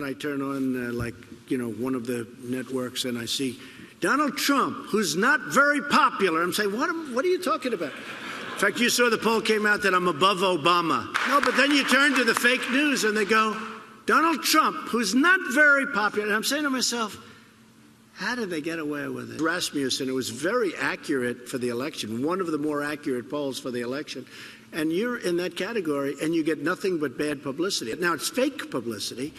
I turn on, one of the networks, and I see Donald Trump, who's not very popular. I'm saying, what are you talking about? In fact, you saw the poll came out that I'm above Obama. No, but then you turn to the fake news, and they go, Donald Trump, who's not very popular. And I'm saying to myself, how did they get away with it? Rasmussen, it was very accurate for the election, one of the more accurate polls for the election. And you're in that category, and you get nothing but bad publicity. Now, it's fake publicity.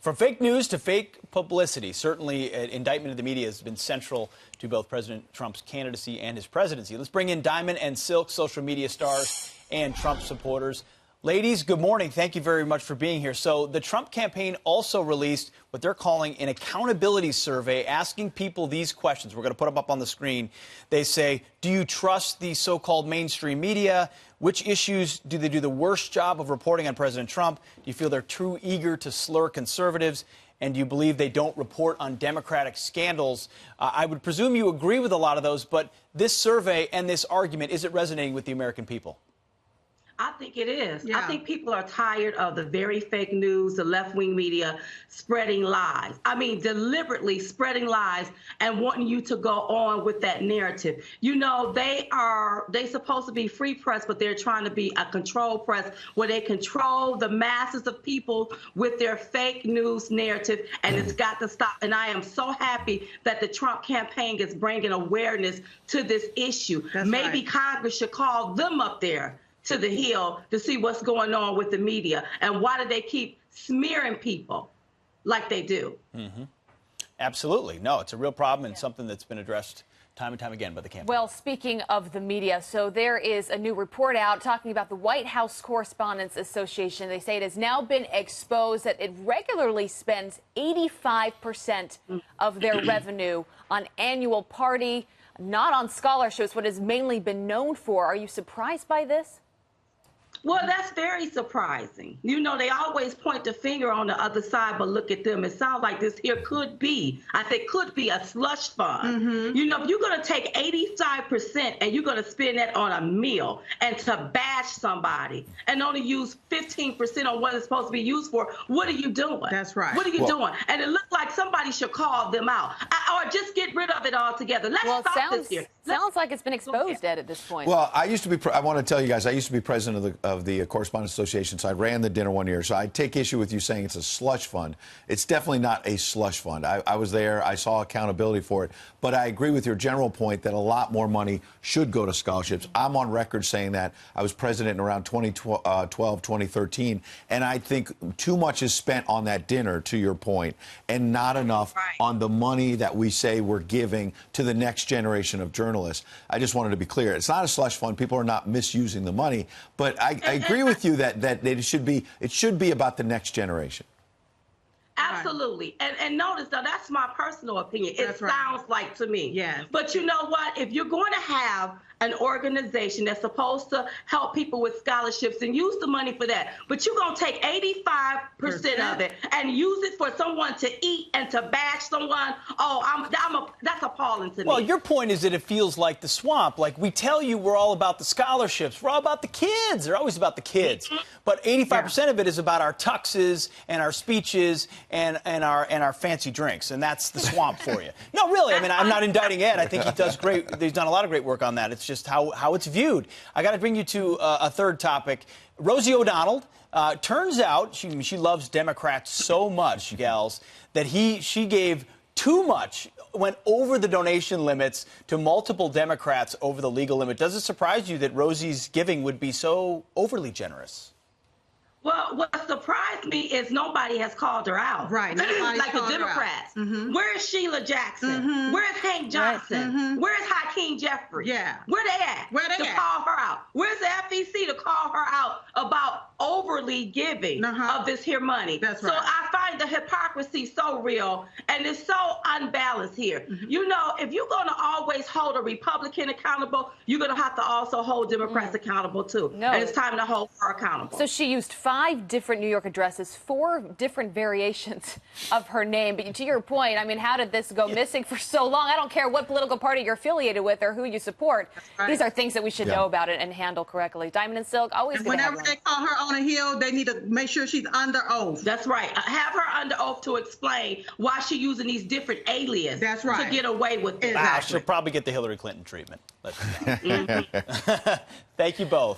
From fake news to fake publicity, certainly indictment of the media has been central to both President Trump's candidacy and his presidency. Let's bring in Diamond and Silk, social media stars and Trump supporters. Ladies, good morning. Thank you very much for being here. So the Trump campaign also released what they're calling an accountability survey, asking people these questions. We're going to put them up on the screen. They say, do you trust the so-called mainstream media? Which issues do they do the worst job of reporting on President Trump? Do you feel they're too eager to slur conservatives? And do you believe they don't report on Democratic scandals? I would presume you agree with a lot of those, but this survey and this argument, is it resonating with the American people? I think it is. Yeah. I think people are tired of the very fake news, the left-wing media spreading lies. I mean, deliberately spreading lies and wanting you to go on with that narrative. You know, they supposed to be free press, but they're trying to be a control press where they control the masses of people with their fake news narrative, and it's got to stop. And I am so happy that the Trump campaign is bringing awareness to this issue. That's Maybe right. Congress should call them up there to the Hill to see what's going on with the media and why do they keep smearing people like they do. Mm-hmm. Absolutely. No, it's a real problem and something that's been addressed time and time again by the campaign. Well, speaking of the media, so there is a new report out talking about the White House Correspondents Association. They say it has now been exposed that it regularly spends 85% of their revenue on annual party, not on scholarships, what has mainly been known for. Are you surprised by this? Well, that's very surprising. You know, they always point the finger on the other side, but look at them. It sounds like this here could be, I think, could be a slush fund. Mm-hmm. You know, if you're going to take 85% and you're going to spend that on a meal and to bash somebody and only use 15% on what it's supposed to be used for, what are you doing? That's right. What are you doing? And it looks like somebody should call them out or just get rid of it altogether. Let's stop this here. Sounds like it's been exposed, Ed, at this point. Well, I used to be, I want to tell you guys, I used to be president of the Correspondents Association, so I ran the dinner one year. So I take issue with you saying it's a slush fund. It's definitely not a slush fund. I was there. I saw accountability for it. But I agree with your general point that a lot more money should go to scholarships. I'm on record saying that. I was president in around 2012, 2013, and I think too much is spent on that dinner, to your point, and not enough on the money that we say we're giving to the next generation of journalists. I just wanted to be clear. It's not a slush fund. People are not misusing the money. But I agree with you that it should be about the next generation. Absolutely. And notice, though, that's my personal opinion. It sounds like to me. Yes. But you know what? If you're going to have an organization that's supposed to help people with scholarships and use the money for that, but you're going to take 85% of it and use it for someone to eat and to bash someone, that's appalling to me. Well, your point is that it feels like the swamp. Like, we tell you we're all about the scholarships. We're all about the kids. They're always about the kids. But 85% of it is about our tuxes and our speeches and our fancy drinks. And that's the swamp for you. No, really. I mean, I'm not indicting Ed. I think he does great. He's done a lot of great work on that. It's just how it's viewed. I got to bring you to a third topic. Rosie O'Donnell, turns out she loves Democrats so much, gals, that she gave too much, went over the donation limits to multiple Democrats over the legal limit. Does it surprise you that Rosie's giving would be so overly generous? Well, what surprised me is nobody has called her out. Right. Like the Democrats. Where's Sheila Jackson? Where's Hank Johnson? Where's Hakeem Jeffries? Yeah. Where they at? To call her out? Where's the FEC to call her out about overly giving of this here money? That's right. So I find the hypocrisy so real and it's so unbalanced here. You know, if you're going to always hold a Republican accountable, you're going to have to also hold Democrats accountable too. No. And it's time to hold her accountable. So she used 5 different New York addresses, 4 different variations of her name. But to your point, I mean, how did this go missing for so long? I don't care what political party you're affiliated with or who you support. These are things that we should know about it and handle correctly. Diamond and Silk, always. And whenever they call her on a Hill, they need to make sure she's under oath. That's right. Have her under oath to explain why she's using these different aliases That's right. to get away with it. Wow, she'll probably get the Hillary Clinton treatment. Let's be honest. Thank you both.